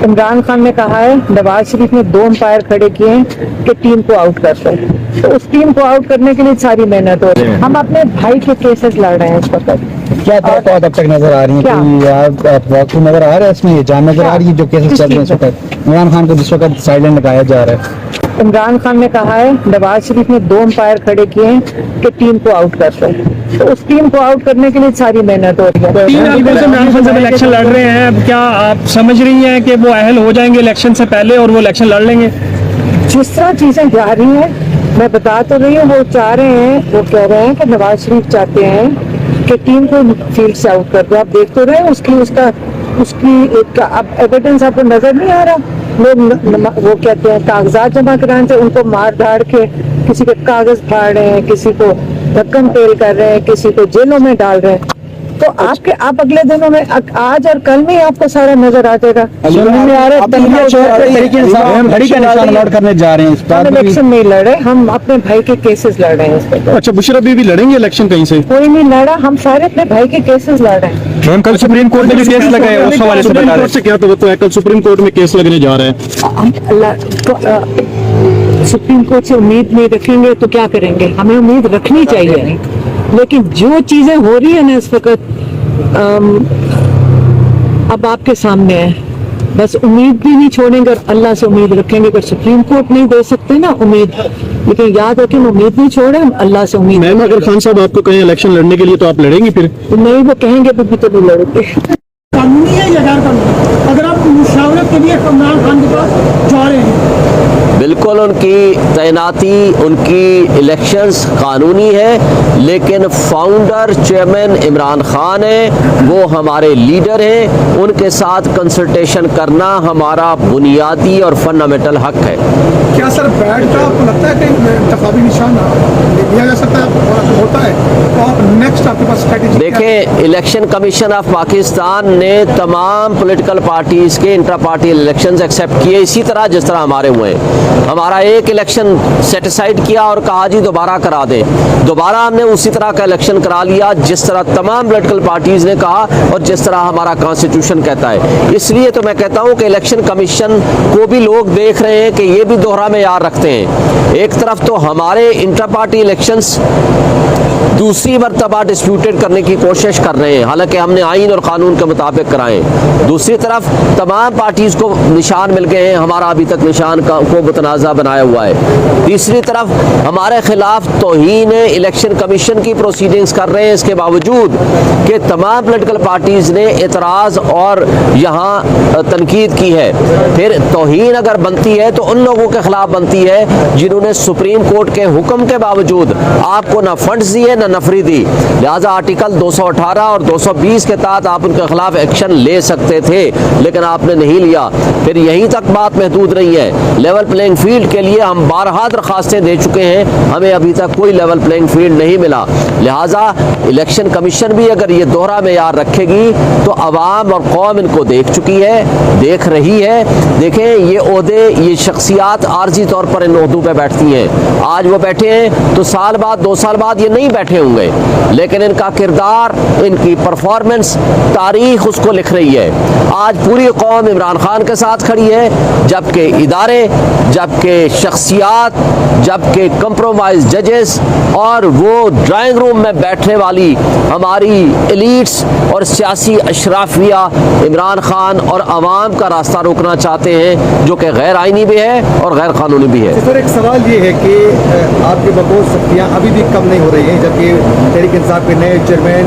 इमरान खान ने कहा है नवाज शरीफ ने 2 अंपायर खड़े किए हैं कि टीम को आउट कर दो, तो उस टीम को आउट करने के लिए सारी मेहनत हो रही है। हम अपने भाई के केसेस लड़ रहे हैं इस वक्त। क्या तब तक नजर आ रही है? कोई नजर आ रहा है इसमें, ये जान नजर आ रही है जो केसेस चल रहे हैं इस वक्त? इमरान खान को जिस वक्त साइलेंट लगाया जा रहा है। इमरान खान ने कहा है नवाज शरीफ ने 2 अंपायर खड़े किए हैं कि टीम को आउट कर दो, तो उस टीम को आउट करने के लिए सारी मेहनत हो रही है। 3 अप्रैल से इमरान खान साहब इलेक्शन लड़ रहे हैं, अब क्या आप समझ रही हैं कि वो अहल हो जाएंगे इलेक्शन से पहले और वो इलेक्शन लड़ लेंगे? जिस तरह चीजें जा रही हैं, मैं बता तो रही हूँ, वो चाह रहे हैं, वो कह रहे हैं कि नवाज शरीफ चाहते हैं कि टीम को फील्ड से आउट कर दो। आप देख तो रहे हैं उसकी एक अब एविडेंस आपको नजर नहीं आ रहा। लोग वो कहते हैं कागजात जमा कराने से उनको मार धाड़ के किसी के कागज फाड़ रहे हैं, किसी को ढक्कन तेल कर रहे हैं, किसी को जेलों में डाल रहे हैं। तो आप अगले दिनों में आज और कल में आपको सारा नजर आ जाएगा। करने जा रहे हैं इस हम इलेक्शन नहीं लड़ रहे, हम अपने भाई के केसेस लड़ रहे हैं इस पर। अच्छा, बुशरा भी लड़ेंगे इलेक्शन कहीं से? कोई नहीं लड़ा, हम सारे अपने भाई के केसेस लड़ रहे हैं। मैम, कल सुप्रीम कोर्ट में भी केस लगा है, उस हवाले से बता रहे हैं। से क्या तो बताया, कल सुप्रीम कोर्ट में केस लगने जा रहे हैं। सुप्रीम कोर्ट से उम्मीद नहीं रखेंगे तो क्या करेंगे? हमें उम्मीद रखनी चाहिए, लेकिन जो चीजें हो रही है ना इस वक्त अब आपके सामने है। बस उम्मीद भी नहीं छोड़ेंगे और अल्लाह से उम्मीद रखेंगे। अगर सुप्रीम कोर्ट नहीं दे सकते ना उम्मीद, लेकिन याद रखें उम्मीद नहीं छोड़े, हम अल्लाह से उम्मीद। मैम, अगर खान साहब आपको कहें इलेक्शन लड़ने के लिए तो आप लड़ेंगी फिर? नहीं, वो कहेंगे तो भी तो नहीं लड़ते। कानूनी है या गैर कानूनी? अगर आप मुशावरत के लिए इमरान खान के पास जा रहे हैं, बिल्कुल उनकी तैनाती, उनकी इलेक्शंस कानूनी है, लेकिन फाउंडर चेयरमैन इमरान खान है, वो हमारे लीडर हैं, उनके साथ कंसल्टेशन करना हमारा बुनियादी और फंडामेंटल हक है। क्या सर बैठ का आपको लगता है कि इंतखाबी निशान लिया जा सकता है, होता है, और नेक्स्ट आपके पास स्ट्रेटेजी? देखें, इलेक्शन कमीशन ऑफ पाकिस्तान ने तमाम पॉलिटिकल पार्टीज के इंटर पार्टी इलेक्शंस एक्सेप्ट किए, इसी तरह जिस तरह हमारे हुए। हमारा एक इलेक्शन सेटिसाइड किया और कहा जी दोबारा करा दें, दोबारा हमने उसी तरह का इलेक्शन करा लिया जिस तरह तमाम पॉलिटिकल पार्टीज ने कहा और जिस तरह हमारा कॉन्स्टिट्यूशन कहता है। इसलिए तो मैं कहता हूं कि इलेक्शन कमीशन को भी लोग देख रहे हैं कि ये भी दोहरा मेयार रखते हैं। एक तरफ तो हमारे इंटर पार्टी इलेक्शंस दूसरी मर्तबा डिस्प्यूटेड करने की कोशिश कर रहे हैं, हालांकि हमने आइन और कानून के मुताबिक कराए। दूसरी तरफ तमाम पार्टीज को निशान मिल गए हैं, हमारा अभी तक निशान को मुतनाज़ा बनाया हुआ है। तीसरी तरफ हमारे खिलाफ तौहीन इलेक्शन कमीशन की प्रोसीडिंग्स कर रहे हैं, इसके बावजूद कि तमाम पॉलिटिकल पार्टीज ने एतराज़ और यहाँ तनकीद की है। फिर तौहीन अगर बनती है तो उन लोगों के खिलाफ बनती है जिन्होंने सुप्रीम कोर्ट के हुक्म के बावजूद आपको ना फंड्स दिए ना नफरी दी, लिहाजा आर्टिकल 218 और 220 के तहत आप उनके खिलाफ एक्शन ले सकते थे, लेकिन आपने नहीं लिया। फिर यहीं तक बात महदूद रही है। लेवल प्लेइंग फील्ड के लिए हम 12 दरखास्तें दे चुके हैं, हमें अभी तक कोई लेवल प्लेइंग फील्ड नहीं मिला। लिहाजा इलेक्शन कमीशन भी अगर ये दोहरा मेयार रखेगी तो अवाम और कौम इनको देख चुकी है, देख रही है। देखें, ये ओहदे, ये शख्सियात आर्जी तौर पर इन ओहदों पर बैठती हैं। आज वो बैठे हैं तो साल बाद 2 साल बाद ये नहीं बैठे होंगे, लेकिन इनका किरदार, इनकी परफॉर्मेंस, तारीख उसको लिख रही है। आज पूरी कौम इमरान खान के साथ खड़ी है, जबकि इदारे, जबकि शख्सियात, जबकि कंप्रोमाइज जजेस और वो ड्राइंग रूम में बैठने वाली हमारी एलीट्स और सियासी अशराफिया इमरान खान और अवाम का रास्ता रोकना चाहते हैं, जो कि गैर आइनी भी है और गैर कानूनी भी है। सर, एक सवाल ये है कि आपके बकौल शक्तियाँ अभी भी कम नहीं हो रही हैं, जबकि तहरीक इंसाफ के नए चेयरमैन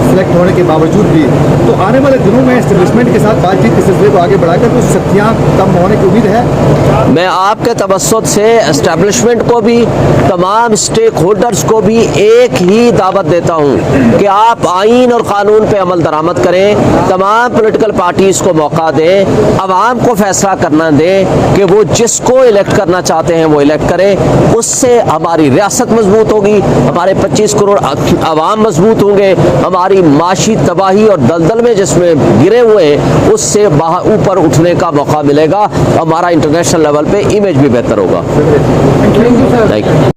सेलेक्ट होने के बावजूद भी, तो आने वाले दिनों में एस्टेब्लिशमेंट के साथ बातचीत के सिलसिले को आगे बढ़ाकर कुछ शक्तियाँ कम होने की उम्मीद है? मैं आपके तवस्सुत से एस्टेब्लिशमेंट को भी, तमाम स्टेक होल्डर्स को भी एक ही दावत देता हूँ कि आप आइन और कानून पे अमल दरामद करें, तमाम पॉलिटिकल पार्टीज को मौका दें, अवाम को फैसला करना दें कि वो जिसको इलेक्ट करना चाहते हैं वो इलेक्ट करें। उससे हमारी रियासत मजबूत होगी, हमारे 25 करोड़ अवाम मजबूत होंगे, हमारी माशी तबाही और दलदल में जिसमें गिरे हुए हैं उससे ऊपर उठने का मौका मिलेगा, हमारा इंटरनेशनल लेवल पे इमेज भी बेहतर होगा। Thank you.